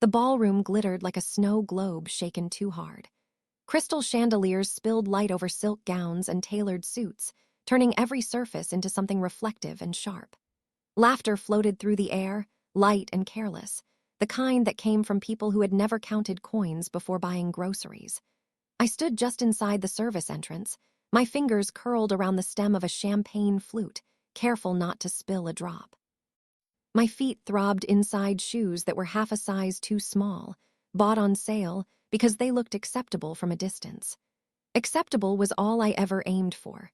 The ballroom glittered like a snow globe shaken too hard. Crystal chandeliers spilled light over silk gowns and tailored suits, turning every surface into something reflective and sharp. Laughter floated through the air, light and careless, the kind that came from people who had never counted coins before buying groceries. I stood just inside the service entrance, my fingers curled around the stem of a champagne flute, careful not to spill a drop. My feet throbbed inside shoes that were half a size too small, bought on sale because they looked acceptable from a distance. Acceptable was all I ever aimed for.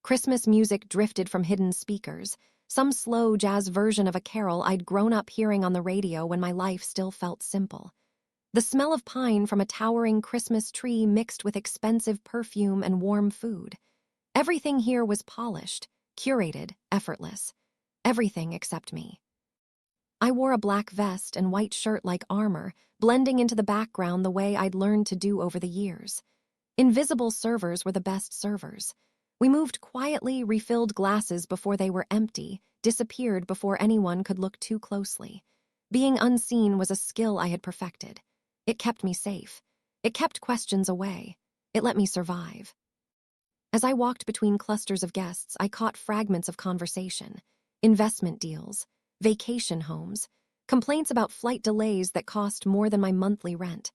Christmas music drifted from hidden speakers, some slow jazz version of a carol I'd grown up hearing on the radio when my life still felt simple. The smell of pine from a towering Christmas tree mixed with expensive perfume and warm food. Everything here was polished, curated, effortless. Everything except me. I wore a black vest and white shirt like armor, blending into the background the way I'd learned to do over the years. Invisible servers were the best servers. We moved quietly, refilled glasses before they were empty, disappeared before anyone could look too closely. Being unseen was a skill I had perfected. It kept me safe. It kept questions away. It let me survive. As I walked between clusters of guests, I caught fragments of conversation. Investment deals, vacation homes, complaints about flight delays that cost more than my monthly rent.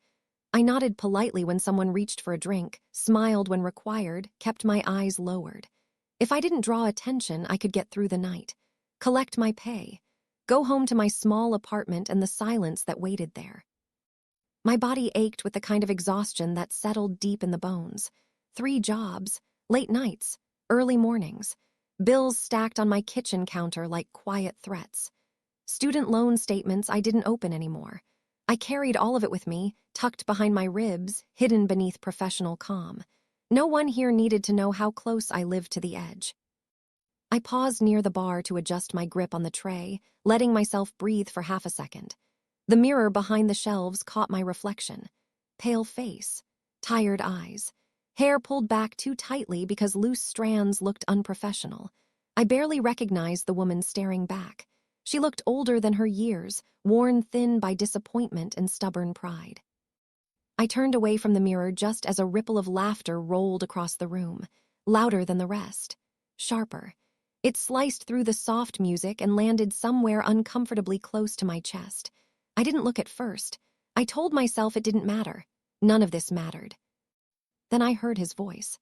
I nodded politely when someone reached for a drink, smiled when required, kept my eyes lowered. If I didn't draw attention, I could get through the night, collect my pay, go home to my small apartment and the silence that waited there. My body ached with the kind of exhaustion that settled deep in the bones. 3 jobs, late nights, early mornings, bills stacked on my kitchen counter like quiet threats. Student loan statements I didn't open anymore. I carried all of it with me, tucked behind my ribs, hidden beneath professional calm. No one here needed to know how close I lived to the edge. I paused near the bar to adjust my grip on the tray, letting myself breathe for half a second. The mirror behind the shelves caught my reflection. Pale face, tired eyes, hair pulled back too tightly because loose strands looked unprofessional. I barely recognized the woman staring back. She looked older than her years, worn thin by disappointment and stubborn pride. I turned away from the mirror just as a ripple of laughter rolled across the room, louder than the rest, sharper. It sliced through the soft music and landed somewhere uncomfortably close to my chest. I didn't look at first. I told myself it didn't matter. None of this mattered. Then I heard his voice.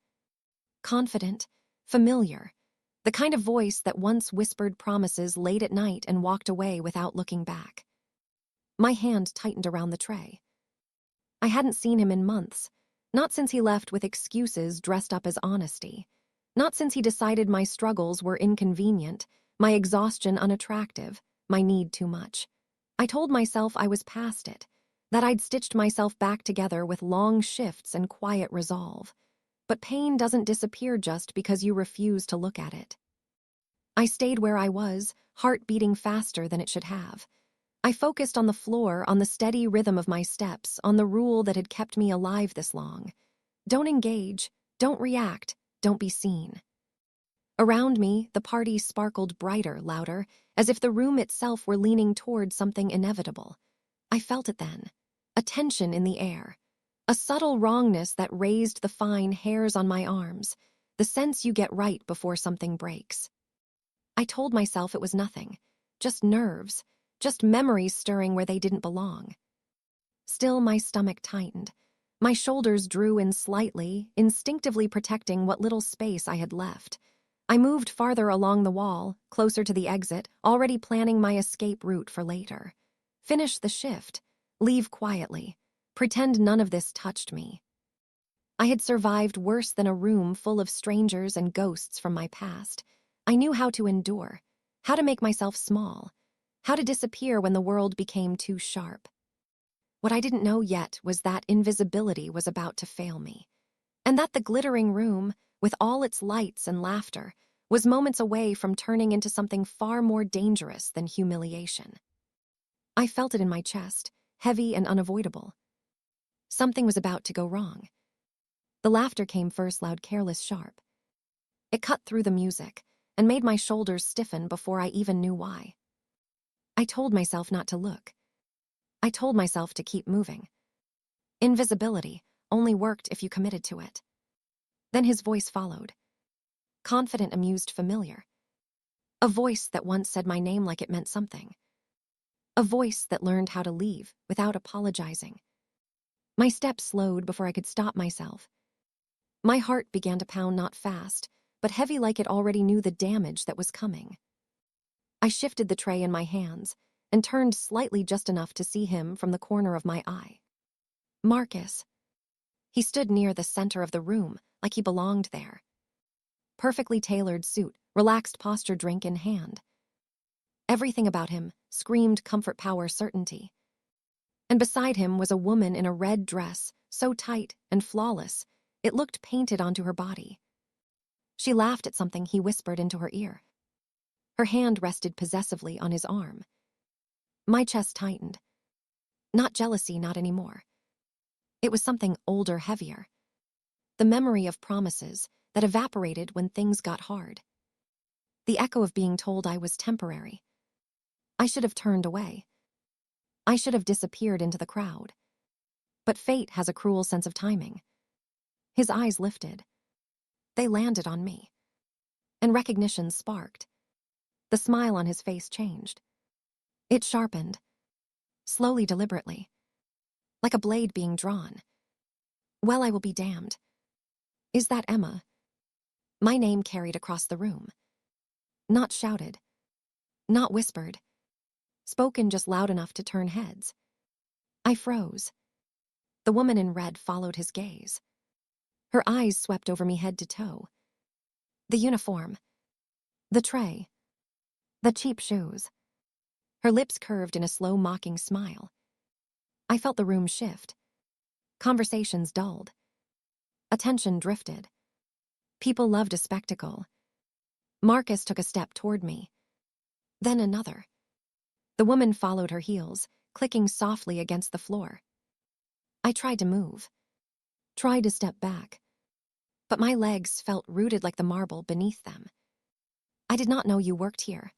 Confident, familiar. The kind of voice that once whispered promises late at night and walked away without looking back. My hand tightened around the tray. I hadn't seen him in months, not since he left with excuses dressed up as honesty, not since he decided my struggles were inconvenient, my exhaustion unattractive, my need too much. I told myself I was past it, that I'd stitched myself back together with long shifts and quiet resolve. But pain doesn't disappear just because you refuse to look at it. I stayed where I was, heart beating faster than it should have. I focused on the floor, on the steady rhythm of my steps, on the rule that had kept me alive this long. Don't engage, don't react, don't be seen. Around me, the party sparkled brighter, louder, as if the room itself were leaning toward something inevitable. I felt it then, a tension in the air. A subtle wrongness that raised the fine hairs on my arms, the sense you get right before something breaks. I told myself it was nothing, just nerves, just memories stirring where they didn't belong. Still, my stomach tightened. My shoulders drew in slightly, instinctively protecting what little space I had left. I moved farther along the wall, closer to the exit, already planning my escape route for later. Finish the shift, leave quietly. Pretend none of this touched me. I had survived worse than a room full of strangers and ghosts from my past. I knew how to endure, how to make myself small, how to disappear when the world became too sharp. What I didn't know yet was that invisibility was about to fail me, and that the glittering room, with all its lights and laughter, was moments away from turning into something far more dangerous than humiliation. I felt it in my chest, heavy and unavoidable. Something was about to go wrong. The laughter came first, loud, careless, sharp. It cut through the music and made my shoulders stiffen before I even knew why. I told myself not to look. I told myself to keep moving. Invisibility only worked if you committed to it. Then his voice followed. Confident, amused, familiar. A voice that once said my name like it meant something. A voice that learned how to leave without apologizing. My steps slowed before I could stop myself. My heart began to pound, not fast, but heavy, like it already knew the damage that was coming. I shifted the tray in my hands and turned slightly, just enough to see him from the corner of my eye. Marcus. He stood near the center of the room, like he belonged there. Perfectly tailored suit, relaxed posture, drink in hand. Everything about him screamed comfort, power, certainty. And beside him was a woman in a red dress, so tight and flawless, it looked painted onto her body. She laughed at something he whispered into her ear. Her hand rested possessively on his arm. My chest tightened. Not jealousy, not anymore. It was something older, heavier. The memory of promises that evaporated when things got hard. The echo of being told I was temporary. I should have turned away. I should have disappeared into the crowd. But fate has a cruel sense of timing. His eyes lifted. They landed on me. And recognition sparked. The smile on his face changed. It sharpened. Slowly, deliberately. Like a blade being drawn. Well, I will be damned. Is that Emma? My name carried across the room. Not shouted. Not whispered. Spoken just loud enough to turn heads. I froze. The woman in red followed his gaze. Her eyes swept over me head to toe. The uniform. The tray. The cheap shoes. Her lips curved in a slow, mocking smile. I felt the room shift. Conversations dulled. Attention drifted. People loved a spectacle. Marcus took a step toward me. Then another. The woman followed her heels, clicking softly against the floor. I tried to move. Tried to step back. But my legs felt rooted like the marble beneath them. I did not know you worked here,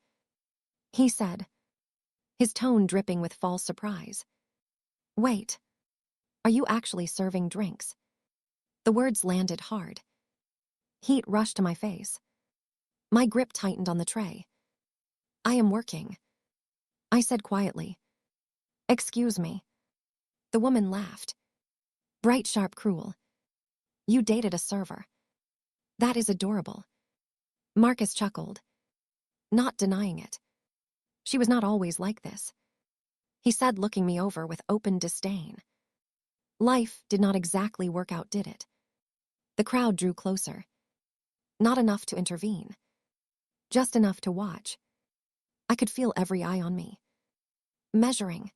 he said, his tone dripping with false surprise. Wait, are you actually serving drinks? The words landed hard. Heat rushed to my face. My grip tightened on the tray. I am working, I said quietly. Excuse me. The woman laughed. Bright, sharp, cruel. You dated a server. That is adorable. Marcus chuckled, not denying it. She was not always like this, he said, looking me over with open disdain. Life did not exactly work out, did it? The crowd drew closer. Not enough to intervene. Just enough to watch. I could feel every eye on me. Measuring.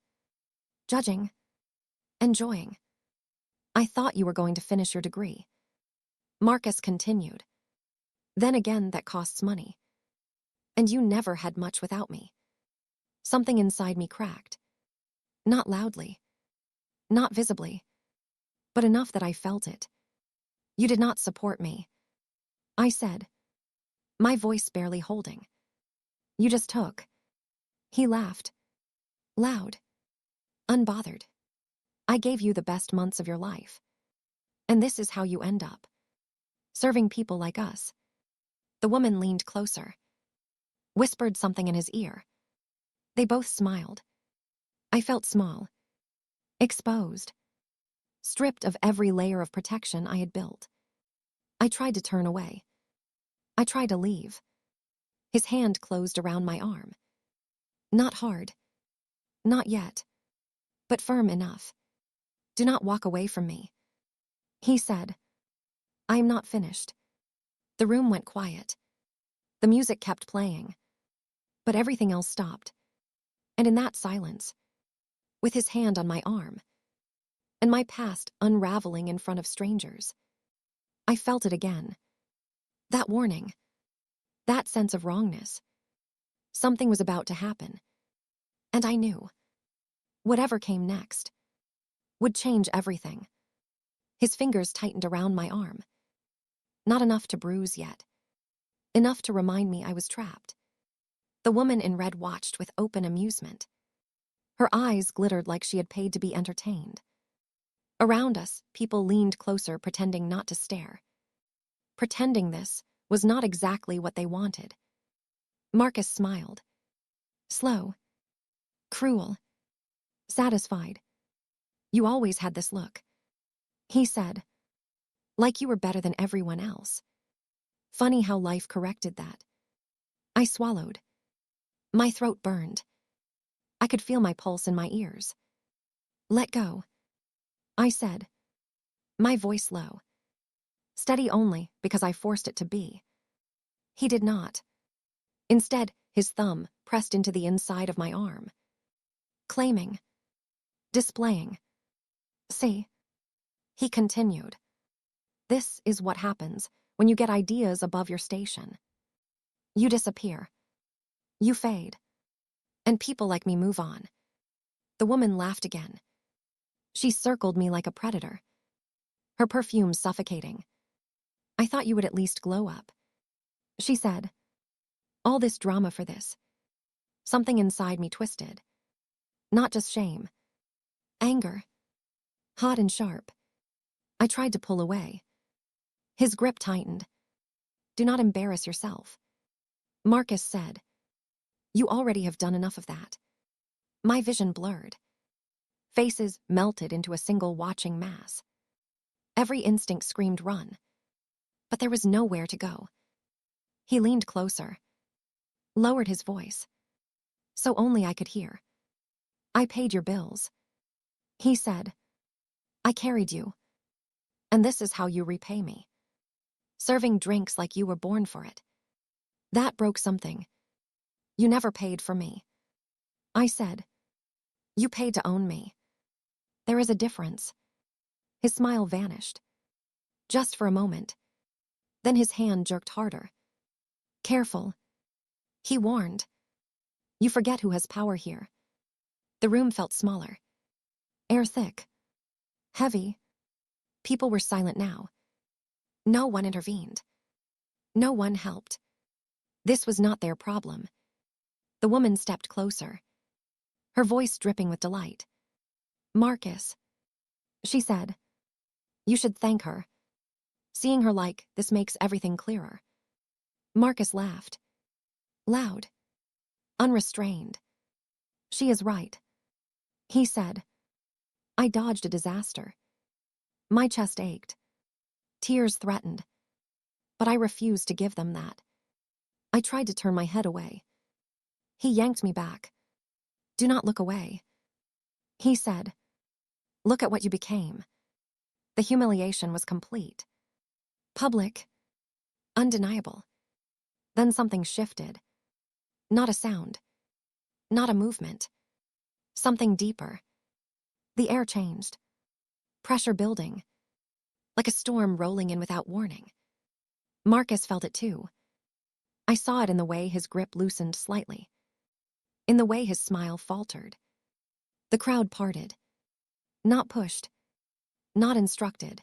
Judging. Enjoying. I thought you were going to finish your degree. Marcus continued. Then again, that costs money. And you never had much without me. Something inside me cracked. Not loudly. Not visibly. But enough that I felt it. You did not support me, I said, my voice barely holding. You just took. He laughed. Loud. Unbothered. I gave you the best months of your life. And this is how you end up. Serving people like us. The woman leaned closer. Whispered something in his ear. They both smiled. I felt small. Exposed. Stripped of every layer of protection I had built. I tried to turn away. I tried to leave. His hand closed around my arm. Not hard. Not yet. But firm enough. Do not walk away from me, he said. I am not finished. The room went quiet. The music kept playing. But everything else stopped. And in that silence, with his hand on my arm, and my past unraveling in front of strangers, I felt it again. That warning. That sense of wrongness. Something was about to happen. And I knew. Whatever came next would change everything. His fingers tightened around my arm. Not enough to bruise yet. Enough to remind me I was trapped. The woman in red watched with open amusement. Her eyes glittered like she had paid to be entertained. Around us, people leaned closer, pretending not to stare. Pretending this was not exactly what they wanted. Marcus smiled. Slow. Cruel. Satisfied. You always had this look, he said. Like you were better than everyone else. Funny how life corrected that. I swallowed. My throat burned. I could feel my pulse in my ears. Let go, I said, my voice low. Steady only because I forced it to be. He did not. Instead, his thumb pressed into the inside of my arm. Claiming. Displaying. See? He continued. This is what happens when you get ideas above your station. You disappear. You fade. And people like me move on. The woman laughed again. She circled me like a predator. Her perfume suffocating. I thought you would at least glow up. She said. All this drama for this. Something inside me twisted. Not just shame. Anger. Hot and sharp. I tried to pull away. His grip tightened. Do not embarrass yourself. Marcus said. You already have done enough of that. My vision blurred. Faces melted into a single watching mass. Every instinct screamed run. But there was nowhere to go. He leaned closer. Lowered his voice. So only I could hear. I paid your bills. He said. I carried you. And this is how you repay me. Serving drinks like you were born for it. That broke something. You never paid for me. I said. You paid to own me. There is a difference. His smile vanished. Just for a moment. Then his hand jerked harder. Careful. He warned. You forget who has power here. The room felt smaller. Air thick. Heavy. People were silent now. No one intervened. No one helped. This was not their problem. The woman stepped closer. Her voice dripping with delight. Marcus, she said. You should thank her. Seeing her like this makes everything clearer. Marcus laughed. Loud. Unrestrained. She is right. He said. I dodged a disaster. My chest ached. Tears threatened. But I refused to give them that. I tried to turn my head away. He yanked me back. Do not look away. He said. Look at what you became. The humiliation was complete. Public. Undeniable. Then something shifted. Not a sound. Not a movement. Something deeper. The air changed. Pressure building. Like a storm rolling in without warning. Marcus felt it too. I saw it in the way his grip loosened slightly. In the way his smile faltered. The crowd parted. Not pushed. Not instructed.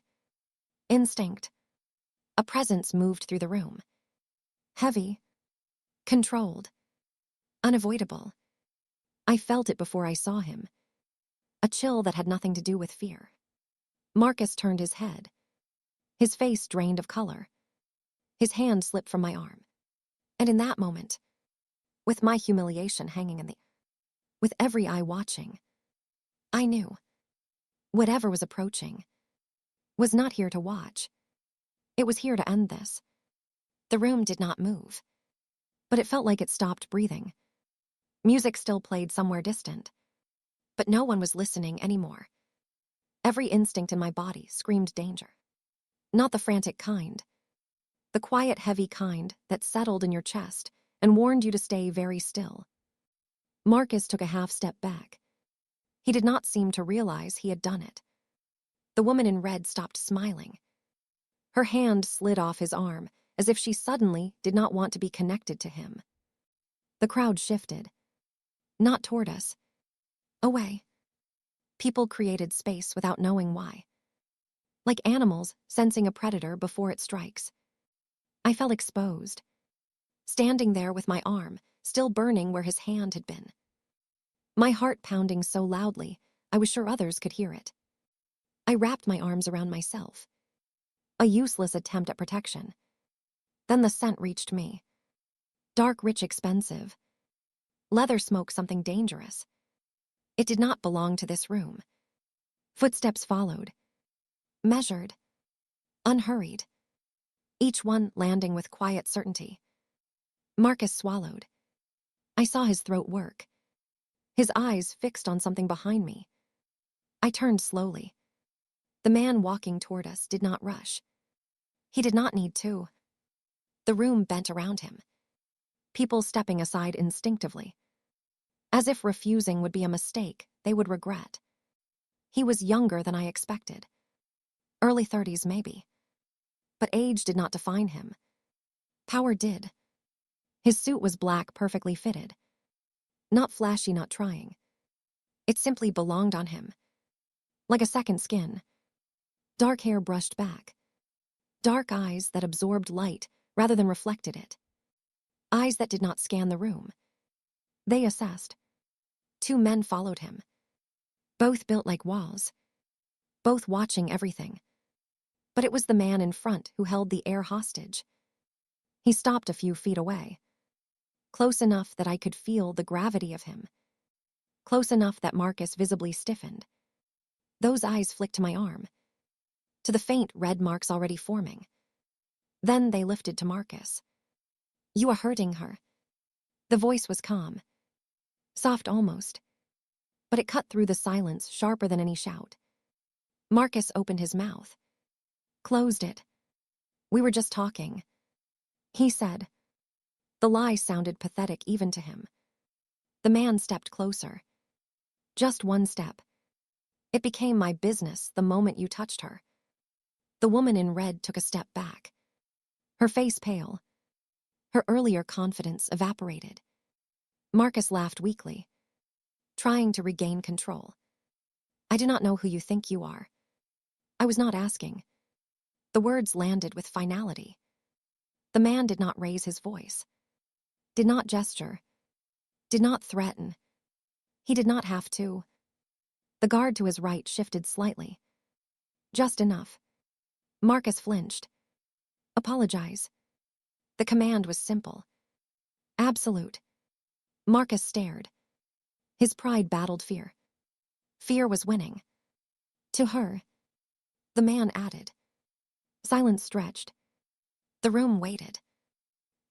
Instinct. A presence moved through the room. Heavy. Controlled. Unavoidable. I felt it before I saw him. A chill that had nothing to do with fear. Marcus turned his head. His face drained of color. His hand slipped from my arm. And in that moment, with my humiliation hanging in the... with every eye watching, I knew. Whatever was approaching was not here to watch. It was here to end this. The room did not move. But it felt like it stopped breathing. Music still played somewhere distant. But no one was listening anymore. Every instinct in my body screamed danger. Not the frantic kind. The quiet, heavy kind that settled in your chest and warned you to stay very still. Marcus took a half step back. He did not seem to realize he had done it. The woman in red stopped smiling. Her hand slid off his arm as if she suddenly did not want to be connected to him. The crowd shifted. Not toward us. Away. People created space without knowing why. Like animals sensing a predator before it strikes. I felt exposed. Standing there with my arm still burning where his hand had been. my heart pounding so loudly I was sure others could hear it. I wrapped my arms around myself. A useless attempt at protection. Then the scent reached me. Dark, rich, expensive. Leather smoke, something dangerous. It did not belong to this room. Footsteps followed. Measured. Unhurried. Each one landing with quiet certainty. Marcus swallowed. I saw his throat work. His eyes fixed on something behind me. I turned slowly. The man walking toward us did not rush. He did not need to. The room bent around him. People stepping aside instinctively. As if refusing would be a mistake they would regret. He was younger than I expected. Early 30s, maybe. But age did not define him. Power did. His suit was black, perfectly fitted. Not flashy, not trying. It simply belonged on him. Like a second skin. Dark hair brushed back. Dark eyes that absorbed light rather than reflected it. Eyes that did not scan the room. They assessed. Two men followed him. Both built like walls. Both watching everything. But it was the man in front who held the air hostage. He stopped a few feet away. Close enough that I could feel the gravity of him. Close enough that Marcus visibly stiffened. Those eyes flicked to my arm. To the faint red marks already forming. Then they lifted to Marcus. "You are hurting her." The voice was calm. Soft almost. But it cut through the silence sharper than any shout. Marcus opened his mouth. Closed it. "We were just talking," he said. The lie sounded pathetic even to him. The man stepped closer. Just one step. "It became my business the moment you touched her." The woman in red took a step back. Her face pale. Her earlier confidence evaporated. Marcus laughed weakly, trying to regain control. "I do not know who you think you are." I was not asking. The words landed with finality. The man did not raise his voice. Did not gesture. Did not threaten. He did not have to. The guard to his right shifted slightly. Just enough. Marcus flinched. "Apologize." The command was simple. Absolute. Marcus stared. His pride battled fear. Fear was winning. "To her," the man added. Silence stretched. The room waited.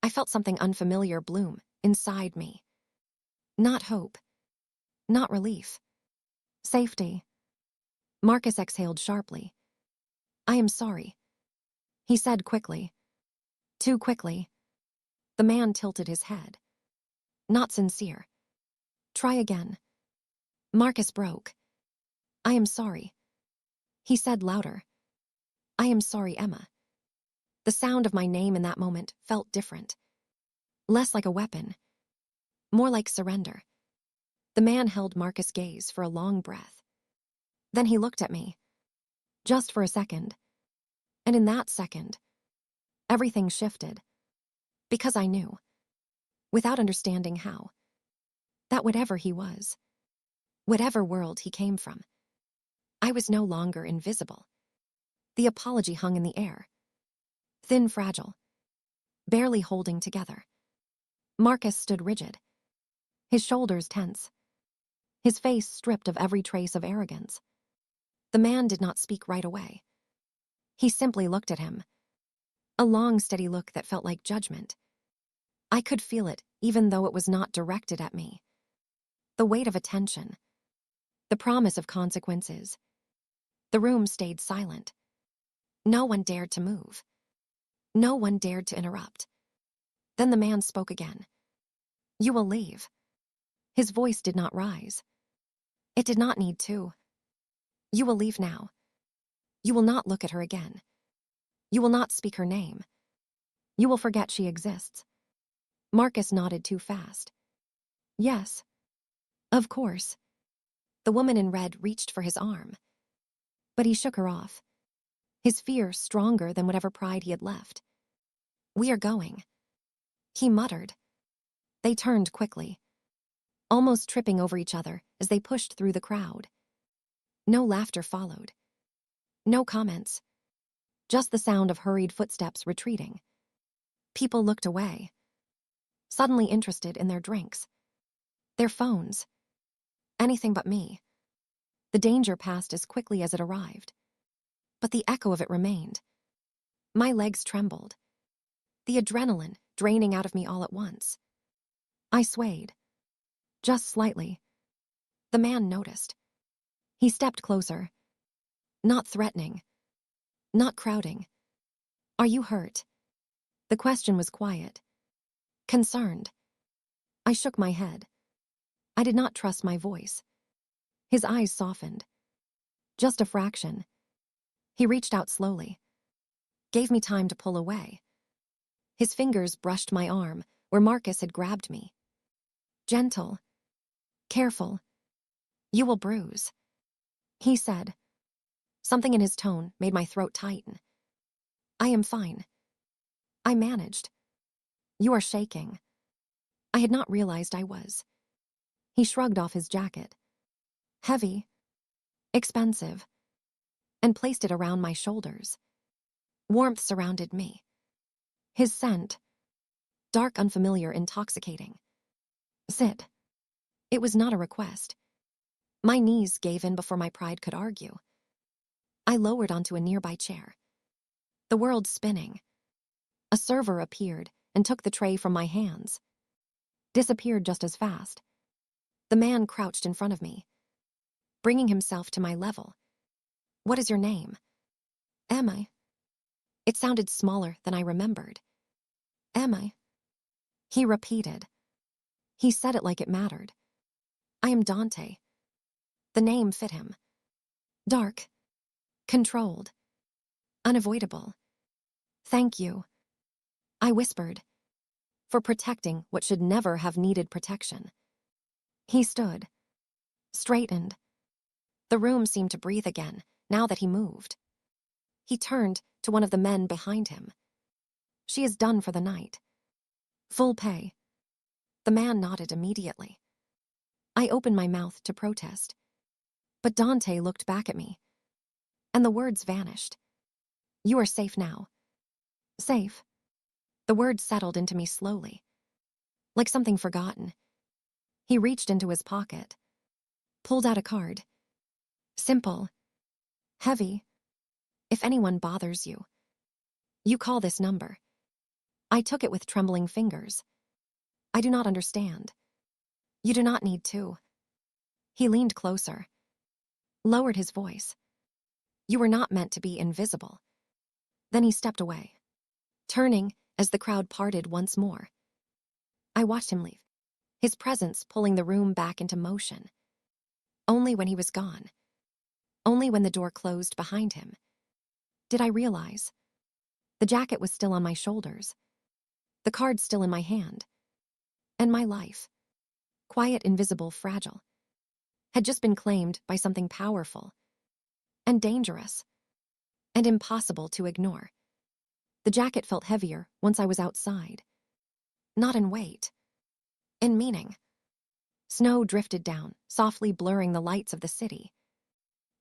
I felt something unfamiliar bloom inside me. Not hope. Not relief. Safety. Marcus exhaled sharply. "I am sorry," he said quickly. Too quickly. The man tilted his head. "Not sincere. Try again." Marcus broke. "I am sorry," he said louder. "I am sorry, Emma." The sound of my name in that moment felt different. Less like a weapon. More like surrender. The man held Marcus' gaze for a long breath. Then he looked at me. Just for a second. And in that second, everything shifted. Because I knew, without understanding how, that whatever he was, whatever world he came from, I was no longer invisible. The apology hung in the air. Thin, fragile. Barely holding together. Marcus stood rigid. His shoulders tense. His face stripped of every trace of arrogance. The man did not speak right away. He simply looked at him. A long, steady look that felt like judgment. I could feel it, even though it was not directed at me. The weight of attention. The promise of consequences. The room stayed silent. No one dared to move. No one dared to interrupt. Then the man spoke again. "You will leave." His voice did not rise. It did not need to. "You will leave now. You will not look at her again. You will not speak her name. You will forget she exists." Marcus nodded too fast. "Yes. Of course." The woman in red reached for his arm. But he shook her off. His fear stronger than whatever pride he had left. "We are going," he muttered. They turned quickly. almost tripping over each other as they pushed through the crowd. No laughter followed. No comments. Just the sound of hurried footsteps retreating. People looked away, suddenly interested in their drinks, their phones. Anything but me. The danger passed as quickly as it arrived. But the echo of it remained. My legs trembled, the adrenaline draining out of me all at once. I swayed. Just slightly. The man noticed. He stepped closer. Not threatening. Not crowding. "Are you hurt?" The question was quiet. Concerned. I shook my head. I did not trust my voice. His eyes softened. Just a fraction. He reached out slowly. Gave me time to pull away. His fingers brushed my arm where Marcus had grabbed me. "Gentle. Careful. You will bruise," he said. Something in his tone made my throat tighten. "I am fine." I managed. "You are shaking." I had not realized I was. He shrugged off his jacket. Heavy. Expensive. And placed it around my shoulders. Warmth surrounded me. His scent. Dark, unfamiliar, intoxicating. "Sit." It was not a request. My knees gave in before my pride could argue. I lowered onto a nearby chair. The world spinning. A server appeared and took the tray from my hands. Disappeared just as fast. The man crouched in front of me, bringing himself to my level. "What is your name?" "Emma." It sounded smaller than I remembered. "Emma." He repeated. He said it like it mattered. "I am Dante." The name fit him. Dark. Controlled. Unavoidable. "Thank you," I whispered, "for protecting what should never have needed protection." He stood. Straightened. The room seemed to breathe again, now that he moved. He turned to one of the men behind him. "She is done for the night. Full pay." The man nodded immediately. I opened my mouth to protest. But Dante looked back at me. And the words vanished. "You are safe now." Safe. The word settled into me slowly. Like something forgotten. He reached into his pocket. Pulled out a card. Simple. Heavy. "If anyone bothers you, you call this number." I took it with trembling fingers. "I do not understand." "You do not need to." He leaned closer. Lowered his voice. "You were not meant to be invisible." Then he stepped away, turning as the crowd parted once more. I watched him leave, his presence pulling the room back into motion. Only when he was gone, only when the door closed behind him, did I realize. The jacket was still on my shoulders, the card still in my hand, and my life, quiet, invisible, fragile, had just been claimed by something powerful and dangerous and impossible to ignore. The jacket felt heavier once I was outside. Not in weight, in meaning. Snow drifted down, softly blurring the lights of the city.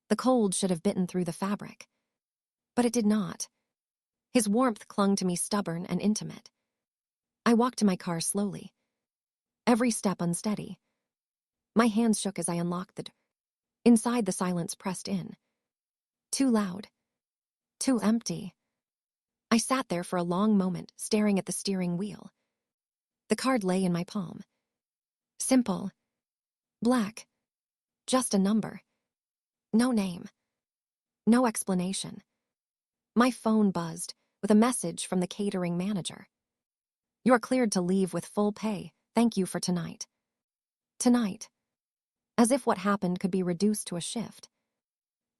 The cold should have bitten through the fabric, but it did not. His warmth clung to me, stubborn and intimate. I walked to my car slowly, every step unsteady. My hands shook as I unlocked the door. Inside, the silence pressed in. Too loud. Too empty. I sat there for a long moment, staring at the steering wheel. The card lay in my palm. Simple. Black. Just a number. No name. No explanation. My phone buzzed with a message from the catering manager. "You're cleared to leave with full pay. Thank you for tonight." Tonight. As if what happened could be reduced to a shift.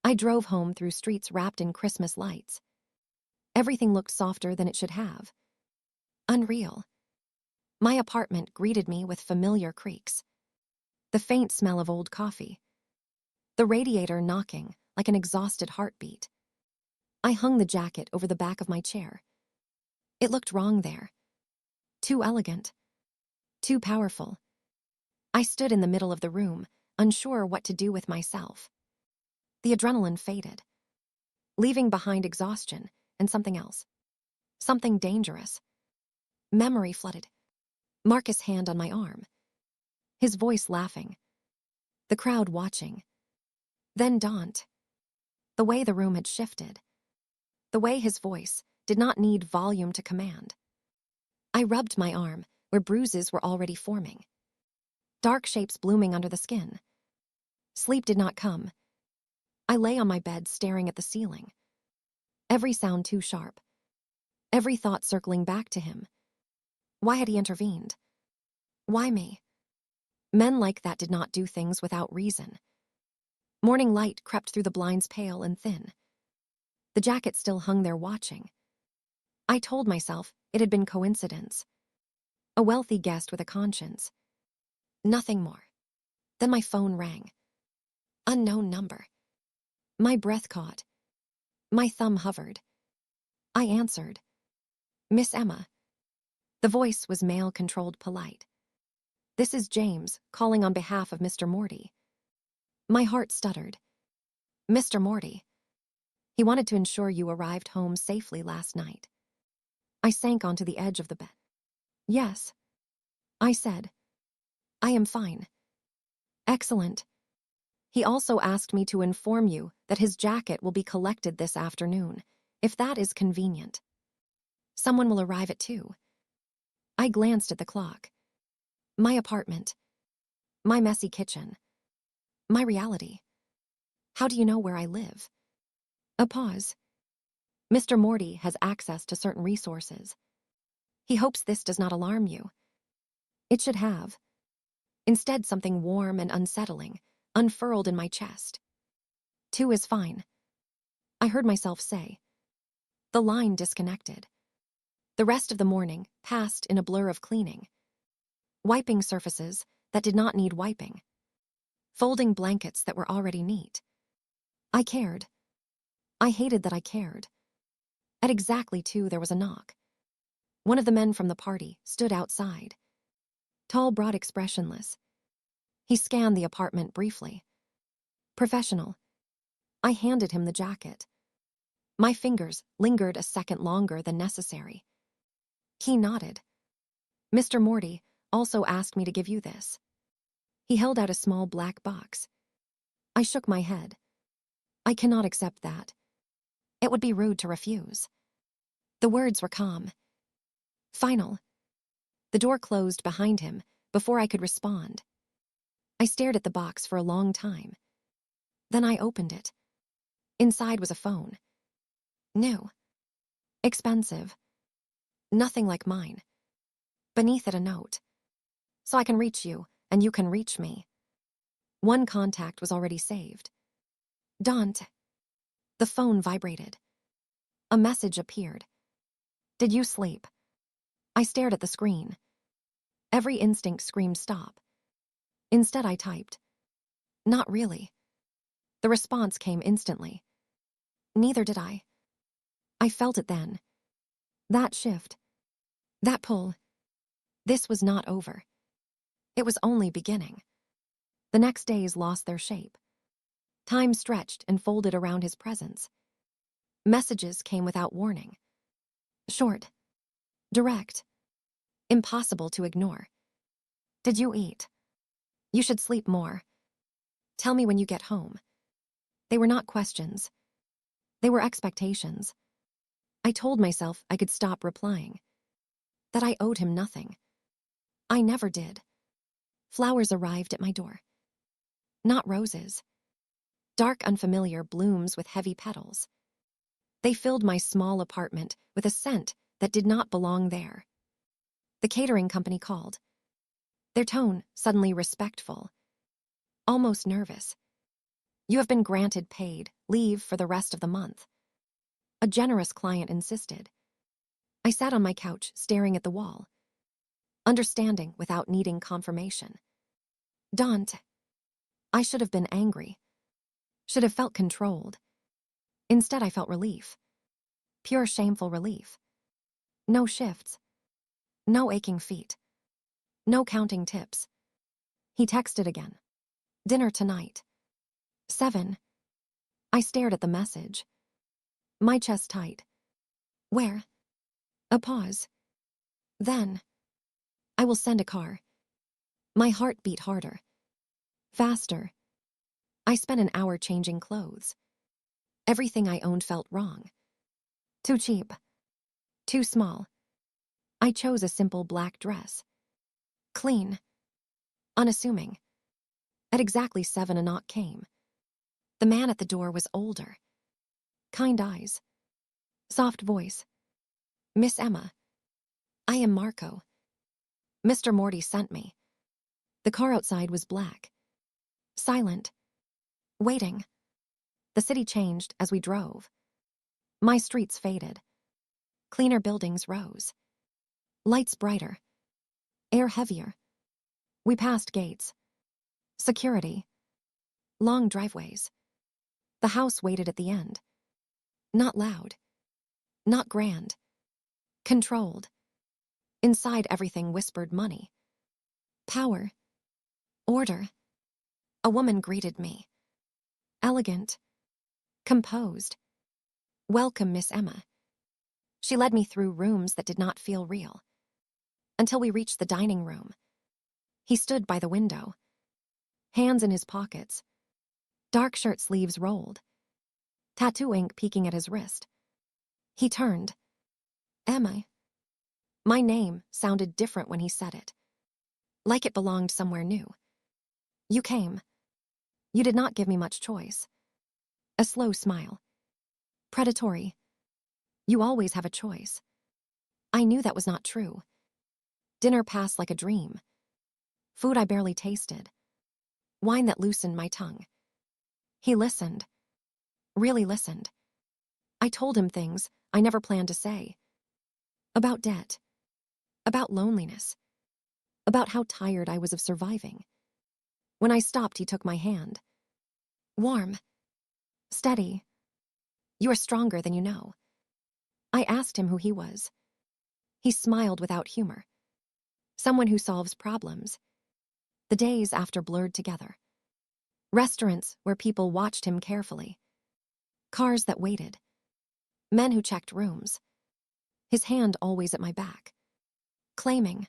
I drove home through streets wrapped in Christmas lights. Everything looked softer than it should have. Unreal. My apartment greeted me with familiar creaks. The faint smell of old coffee. The radiator knocking like an exhausted heartbeat. I hung the jacket over the back of my chair. It looked wrong there. Too elegant. Too powerful. I stood in the middle of the room, unsure what to do with myself. The adrenaline faded, leaving behind exhaustion and something else. Something dangerous. Memory flooded. Marcus' hand on my arm. His voice laughing. The crowd watching. Then Daunt. The way the room had shifted. The way his voice did not need volume to command. I rubbed my arm, where bruises were already forming. Dark shapes blooming under the skin. Sleep did not come. I lay on my bed staring at the ceiling. Every sound too sharp. Every thought circling back to him. Why had he intervened? Why me? Men like that did not do things without reason. Morning light crept through the blinds pale and thin. The jacket still hung there watching. I told myself it had been coincidence. A wealthy guest with a conscience. Nothing more. Then my phone rang. Unknown number. My breath caught. My thumb hovered. I answered. Miss Emma. The voice was male-controlled polite. This is James, calling on behalf of Mr. Morty. My heart stuttered. Mr. Morty. He wanted to ensure you arrived home safely last night. I sank onto the edge of the bed. Yes. I said. I am fine. Excellent. He also asked me to inform you that his jacket will be collected this afternoon, if that is convenient. Someone will arrive at 2. I glanced at the clock. My apartment. My messy kitchen. My reality. How do you know where I live? A pause. Mr. Morty has access to certain resources. He hopes this does not alarm you. It should have. Instead, something warm and unsettling unfurled in my chest. 2 is fine. I heard myself say. The line disconnected. The rest of the morning passed in a blur of cleaning. Wiping surfaces that did not need wiping. Folding blankets that were already neat. I cared. I hated that I cared. At exactly 2, there was a knock. One of the men from the party stood outside. Tall, broad, expressionless. He scanned the apartment briefly. Professional. I handed him the jacket. My fingers lingered a second longer than necessary. He nodded. Mr. Morty also asked me to give you this. He held out a small black box. I shook my head. I cannot accept that. It would be rude to refuse. The words were calm. Final. The door closed behind him before I could respond. I stared at the box for a long time. Then I opened it. Inside was a phone. New. Expensive. Nothing like mine. Beneath it a note. So I can reach you, and you can reach me. One contact was already saved. Daunt. The phone vibrated. A message appeared. Did you sleep? I stared at the screen. Every instinct screamed stop. Instead I typed. Not really. The response came instantly. Neither did I. I felt it then. That shift. That pull. This was not over. It was only beginning. The next days lost their shape. Time stretched and folded around his presence. Messages came without warning. Short. Direct. Impossible to ignore. Did you eat? You should sleep more. Tell me when you get home. They were not questions. They were expectations. I told myself I could stop replying. That I owed him nothing. I never did. Flowers arrived at my door. Not roses. Dark, unfamiliar blooms with heavy petals. They filled my small apartment with a scent that did not belong there. The catering company called. Their tone suddenly respectful. Almost nervous. You have been granted paid leave for the rest of the month. A generous client insisted. I sat on my couch staring at the wall. Understanding without needing confirmation. Daunt. I should have been angry. Should have felt controlled. Instead, I felt relief. Pure shameful relief. No shifts. No aching feet. No counting tips. He texted again. Dinner tonight. 7. I stared at the message. My chest tight. Where? A pause. Then. I will send a car. My heart beat harder. Faster. I spent an hour changing clothes. Everything I owned felt wrong. Too cheap. Too small. I chose a simple black dress. Clean. Unassuming. At exactly 7, a knock came. The man at the door was older. Kind eyes. Soft voice. Miss Emma. I am Marco. Mr. Morty sent me. The car outside was black. Silent. Waiting. The city changed as we drove. My streets faded. Cleaner buildings rose. Lights brighter. Air heavier. We passed gates. Security. Long driveways. The house waited at the end. Not loud. Not grand. Controlled. Inside, everything whispered money. Power. Order. A woman greeted me. Elegant. Composed. Welcome, Miss Emma. She led me through rooms that did not feel real. Until we reached the dining room. He stood by the window. Hands in his pockets. Dark shirt sleeves rolled. Tattoo ink peeking at his wrist. He turned. Emma. My name sounded different when he said it. Like it belonged somewhere new. You came. You did not give me much choice. A slow smile. Predatory. You always have a choice. I knew that was not true. Dinner passed like a dream. Food I barely tasted. Wine that loosened my tongue. He listened. Really listened. I told him things I never planned to say. About debt. About loneliness. About how tired I was of surviving. When I stopped, he took my hand. Warm. Steady. You are stronger than you know. I asked him who he was. He smiled without humor. Someone who solves problems. The days after blurred together. Restaurants where people watched him carefully. Cars that waited. Men who checked rooms. His hand always at my back. Claiming.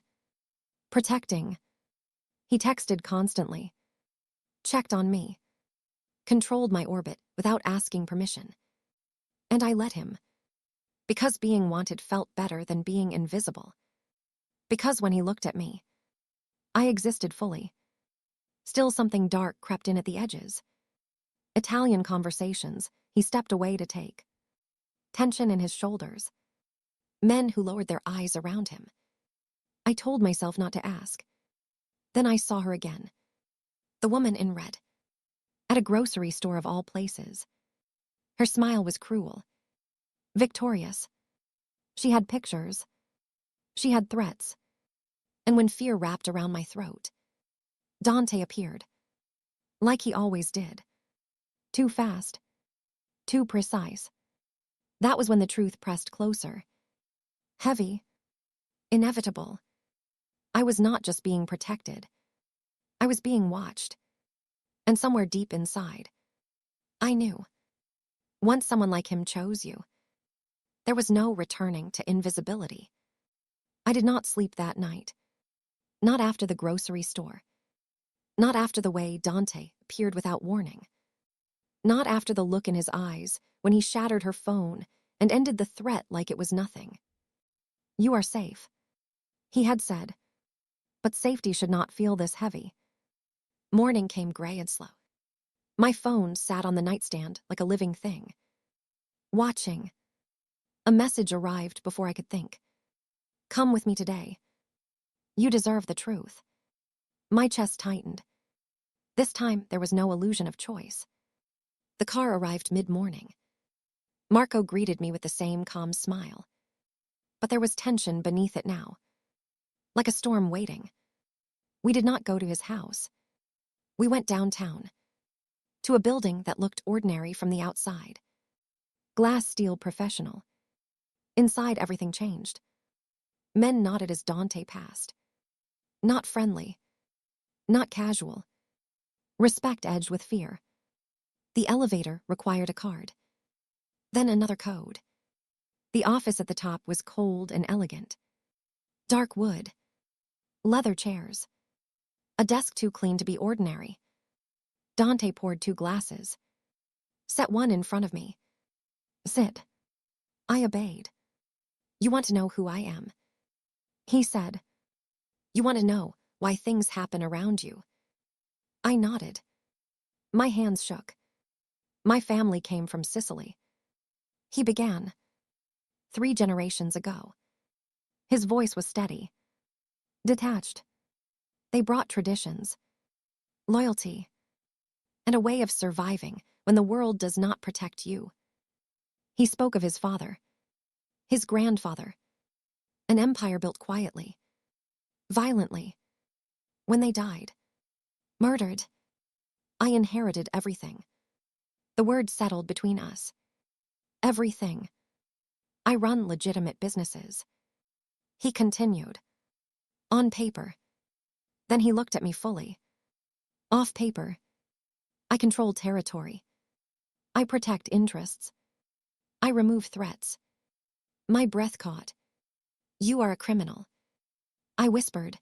Protecting. He texted constantly. Checked on me. Controlled my orbit without asking permission. And I let him. Because being wanted felt better than being invisible. Because when he looked at me, I existed fully. Still something dark crept in at the edges. Italian conversations he stepped away to take. Tension in his shoulders. Men who lowered their eyes around him. I told myself not to ask. Then I saw her again. The woman in red. At a grocery store of all places. Her smile was cruel. Victorious. She had pictures. She had threats. And when fear wrapped around my throat, Dante appeared. Like he always did. Too fast. Too precise. That was when the truth pressed closer. Heavy. Inevitable. I was not just being protected. I was being watched. And somewhere deep inside, I knew. Once someone like him chose you, there was no returning to invisibility. I did not sleep that night. Not after the grocery store. Not after the way Dante appeared without warning. Not after the look in his eyes when he shattered her phone and ended the threat like it was nothing. You are safe, he had said. But safety should not feel this heavy. Morning came gray and slow. My phone sat on the nightstand like a living thing. Watching. A message arrived before I could think. Come with me today. You deserve the truth. My chest tightened. This time, there was no illusion of choice. The car arrived mid-morning. Marco greeted me with the same calm smile. But there was tension beneath it now. Like a storm waiting. We did not go to his house. We went downtown. To a building that looked ordinary from the outside. Glass steel professional. Inside, everything changed. Men nodded as Dante passed. Not friendly. Not casual. Respect edged with fear. The elevator required a card. Then another code. The office at the top was cold and elegant. Dark wood. Leather chairs. A desk too clean to be ordinary. Dante poured 2 glasses. Set one in front of me. Sit. I obeyed. You want to know who I am? He said. You want to know why things happen around you? I nodded. My hands shook. My family came from Sicily. He began. 3 generations ago. His voice was steady. Detached. They brought traditions. Loyalty. And a way of surviving when the world does not protect you. He spoke of his father. His grandfather. An empire built quietly. Violently. When they died. Murdered. I inherited everything. The word settled between us. Everything. I run legitimate businesses. He continued. On paper. Then he looked at me fully. Off paper. I control territory. I protect interests. I remove threats. My breath caught. You are a criminal. I whispered.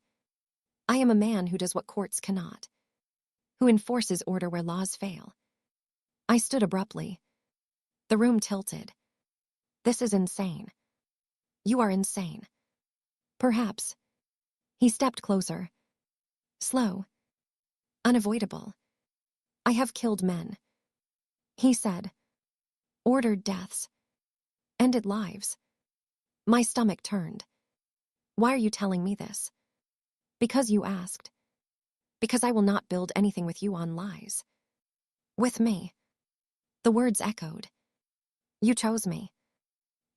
I am a man who does what courts cannot. Who enforces order where laws fail. I stood abruptly. The room tilted. This is insane. You are insane. Perhaps. He stepped closer. Slow. Unavoidable. I have killed men. He said. Ordered deaths. Ended lives. My stomach turned. Why are you telling me this? Because you asked. Because I will not build anything with you on lies. With me. The words echoed. You chose me.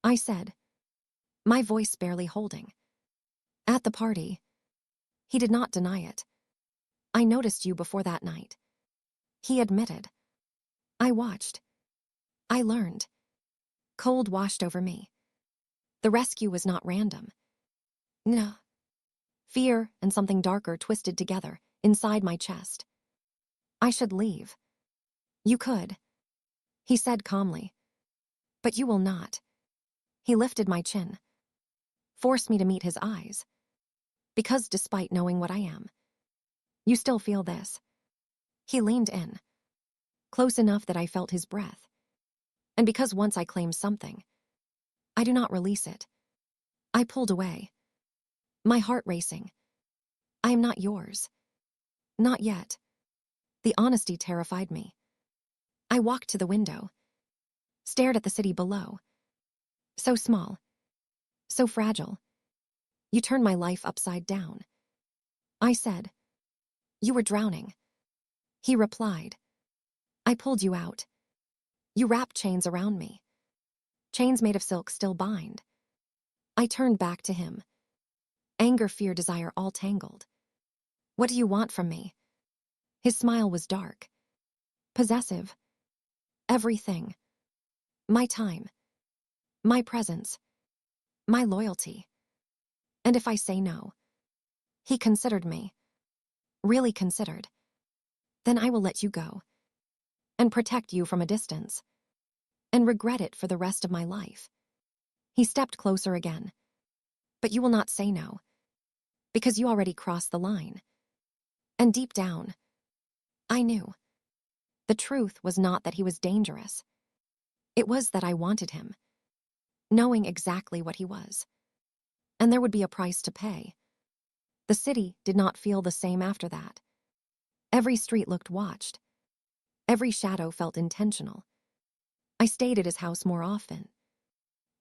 I said. My voice barely holding. At the party. He did not deny it. I noticed you before that night. He admitted. I watched. I learned. Cold washed over me. The rescue was not random. No. Fear and something darker twisted together inside my chest. I should leave. You could. He said calmly. But you will not. He lifted my chin. Forced me to meet his eyes. Because despite knowing what I am, you still feel this. He leaned in. Close enough that I felt his breath. And because once I claim something, I do not release it. I pulled away. My heart racing. I am not yours. Not yet. The honesty terrified me. I walked to the window. Stared at the city below. So small. So fragile. You turned my life upside down. I said. You were drowning. He replied. I pulled you out. You wrapped chains around me. Chains made of silk still bind. I turned back to him. Anger, fear, desire all tangled. What do you want from me? His smile was dark. Possessive. Everything. My time. My presence. My loyalty. And if I say no? He considered me. Really considered. Then I will let you go. And protect you from a distance. And regret it for the rest of my life. He stepped closer again. But you will not say no. Because you already crossed the line. And deep down, I knew. The truth was not that he was dangerous. It was that I wanted him. Knowing exactly what he was. And there would be a price to pay. The city did not feel the same after that. Every street looked watched. Every shadow felt intentional. I stayed at his house more often.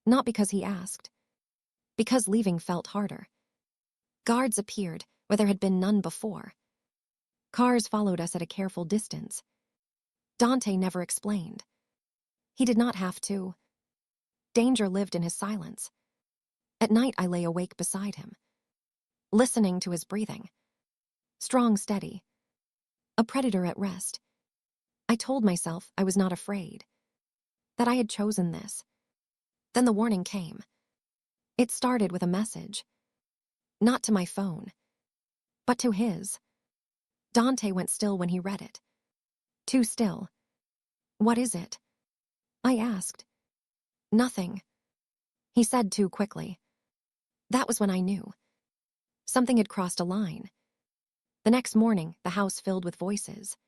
Not because he asked. Because leaving felt harder. Guards appeared where there had been none before. Cars followed us at a careful distance. Dante never explained. He did not have to. Danger lived in his silence. At night I lay awake beside him, listening to his breathing. Strong, steady. A predator at rest. I told myself I was not afraid. That I had chosen this. Then the warning came. It started with a message. Not to my phone, but to his. Dante went still when he read it. Too still. What is it? I asked. Nothing. He said too quickly. That was when I knew. Something had crossed a line. The next morning, the house filled with voices.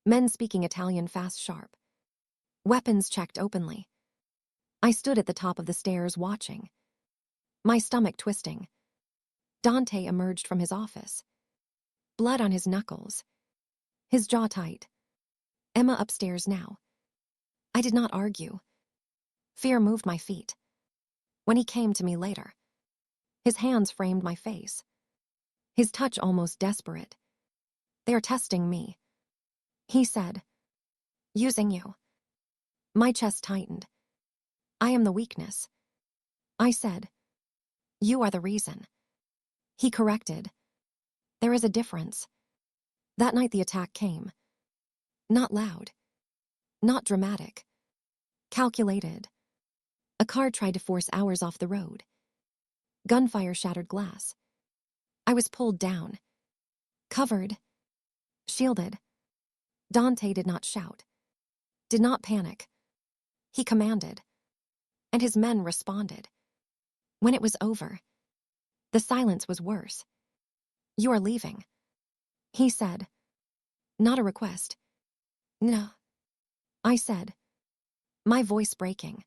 Men speaking Italian fast sharp. Weapons checked openly. I stood at the top of the stairs watching. My stomach twisting. Dante emerged from his office. Blood on his knuckles. His jaw tight. Emma upstairs now. I did not argue. Fear moved my feet. When he came to me later, his hands framed my face. His touch almost desperate. They are testing me. He said, using you. My chest tightened. I am the weakness. I said, you are the reason. He corrected. There is a difference. That night the attack came. Not loud. Not dramatic. Calculated. A car tried to force ours off the road. Gunfire shattered glass. I was pulled down. Covered. Shielded. Dante did not shout. Did not panic. He commanded. And his men responded. When it was over, the silence was worse. You are leaving. He said. Not a request. No. I said. My voice breaking.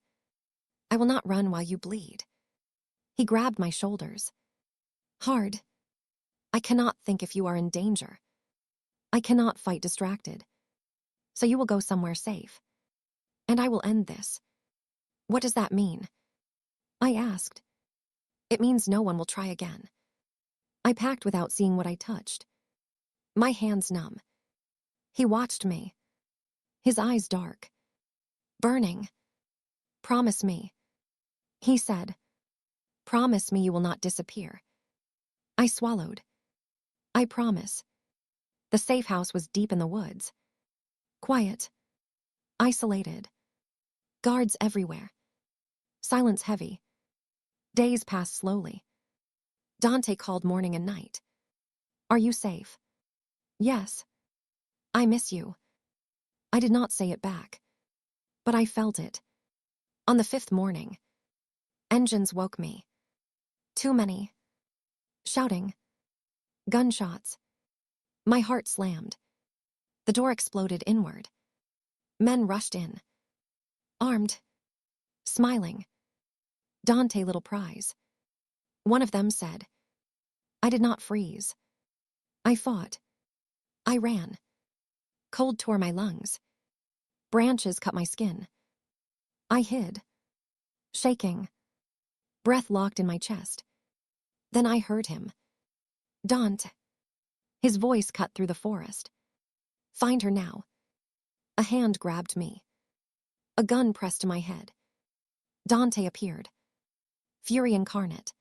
I will not run while you bleed. He grabbed my shoulders. Hard. I cannot think if you are in danger. I cannot fight distracted. So you will go somewhere safe. And I will end this. What does that mean? I asked. It means no one will try again. I packed without seeing what I touched. My hands numb. He watched me. His eyes dark. Burning. Promise me. He said. Promise me you will not disappear. I swallowed. I promise. The safe house was deep in the woods. Quiet. Isolated. Guards everywhere. Silence heavy. Days passed slowly. Dante called morning and night. Are you safe? Yes. I miss you. I did not say it back. But I felt it. On the 5th morning, engines woke me. Too many. Shouting. Gunshots. My heart slammed. The door exploded inward. Men rushed in. Armed. Smiling. Dante little prize. One of them said. I did not freeze. I fought. I ran. Cold tore my lungs. Branches cut my skin. I hid. Shaking. Breath locked in my chest. Then I heard him. Dante. His voice cut through the forest. Find her now. A hand grabbed me. A gun pressed to my head. Dante appeared. Fury incarnate.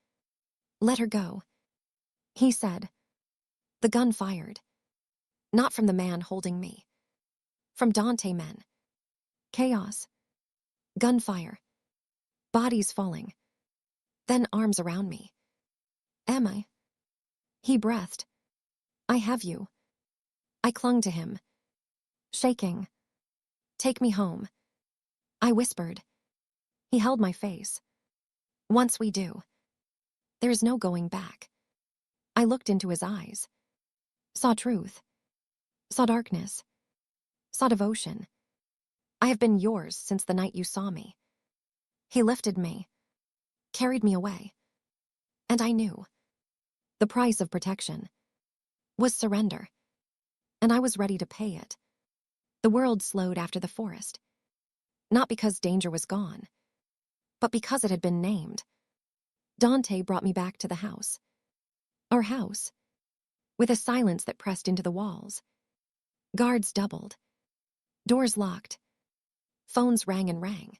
Let her go. He said. The gun fired. Not from the man holding me. From Dante men. Chaos. Gunfire. Bodies falling. Then arms around me. Emma. He breathed. I have you. I clung to him. Shaking. Take me home. I whispered. He held my face. Once we do, there is no going back. I looked into his eyes. Saw truth. Saw darkness. Saw devotion. I have been yours since the night you saw me. He lifted me. Carried me away. And I knew. The price of protection was surrender. And I was ready to pay it. The world slowed after the forest. Not because danger was gone, but because it had been named. Dante brought me back to the house. Our house. With a silence that pressed into the walls. Guards doubled. Doors locked. Phones rang and rang.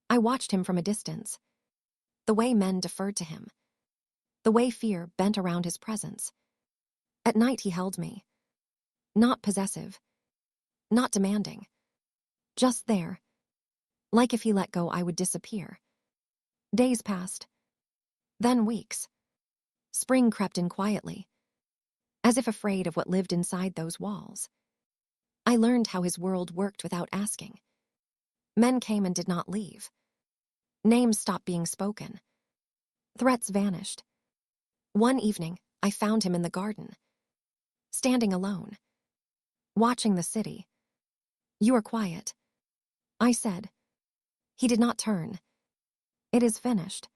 I watched him from a distance. The way men deferred to him. The way fear bent around his presence. At night he held me. Not possessive. Not demanding. Just there. Like if he let go, I would disappear. Days passed. Then weeks. Spring crept in quietly. as if afraid of what lived inside those walls. I learned how his world worked without asking. Men came and did not leave. Names stopped being spoken. Threats vanished. One evening, I found him in the garden, standing alone, watching the city. "You are quiet," I said. He did not turn. "It is finished."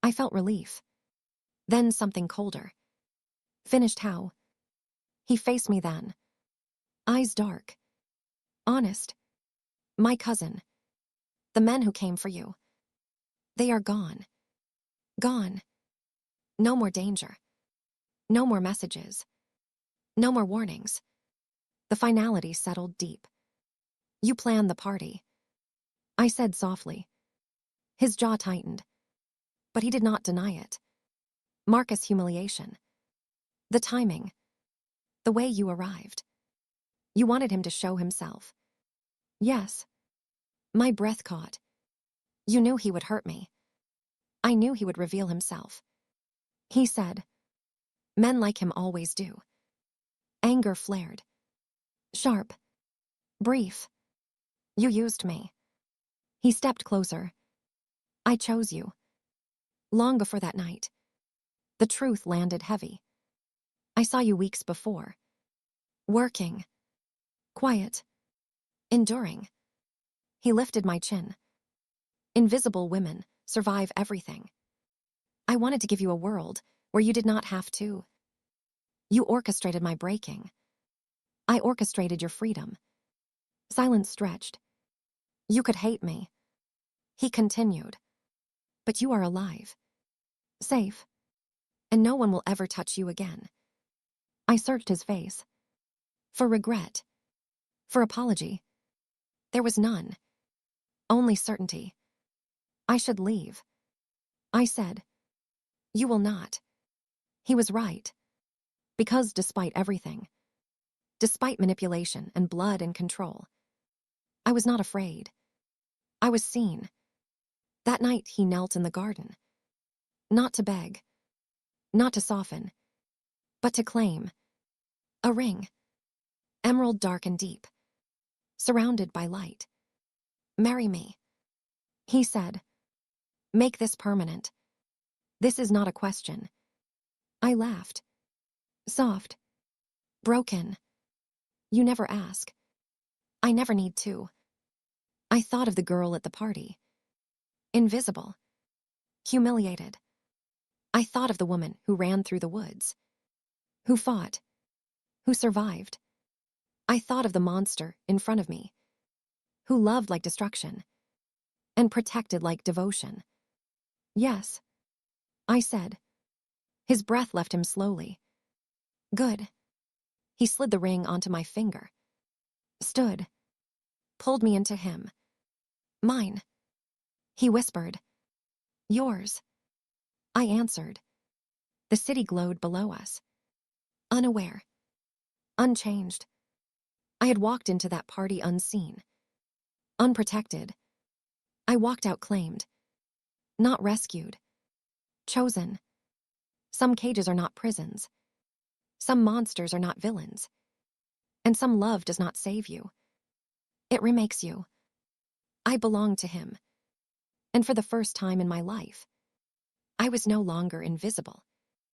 I felt relief. Then something colder. "Finished how?" He faced me then. Eyes dark. Honest. "My cousin. The men who came for you. They are gone. Gone. No more danger. No more messages. No more warnings." The finality settled deep. "You planned the party," I said softly. His jaw tightened, but he did not deny it. "Marcus' humiliation. The timing. The way you arrived. You wanted him to show himself." "Yes." My breath caught. "You knew he would hurt me." "I knew he would reveal himself." He said. "Men like him always do." Anger flared. Sharp. Brief. "You used me." He stepped closer. "I chose you." Long before that night. The truth landed heavy. "I saw you weeks before. Working. Quiet. Enduring." He lifted my chin. "Invisible women survive everything. I wanted to give you a world where you did not have to. You orchestrated my breaking. I orchestrated your freedom." Silence stretched. "You could hate me." He continued. "But you are alive. Safe. And no one will ever touch you again." I searched his face. For regret. For apology. There was none. Only certainty. "I should leave." I said. "You will not." He was right. Because despite everything, despite manipulation and blood and control, I was not afraid. I was seen. That night he knelt in the garden. Not to beg. Not to soften. But to claim. A ring. Emerald dark and deep. Surrounded by light. "Marry me," he said. "Make this permanent. This is not a question." I laughed. Soft. Broken. "You never ask." "I never need to." I thought of the girl at the party. Invisible. Humiliated. I thought of the woman who ran through the woods. Who fought. Who survived. I thought of the monster in front of me. Who loved like destruction. And protected like devotion. "Yes," I said. His breath left him slowly. "Good." He slid the ring onto my finger. Stood. Pulled me into him. "Mine." He whispered. "Yours." I answered. The city glowed below us. Unaware. Unchanged. I had walked into that party unseen. Unprotected. I walked out claimed. Not rescued. Chosen. Some cages are not prisons. Some monsters are not villains. And some love does not save you. It remakes you. I belonged to him. And for the first time in my life, I was no longer invisible.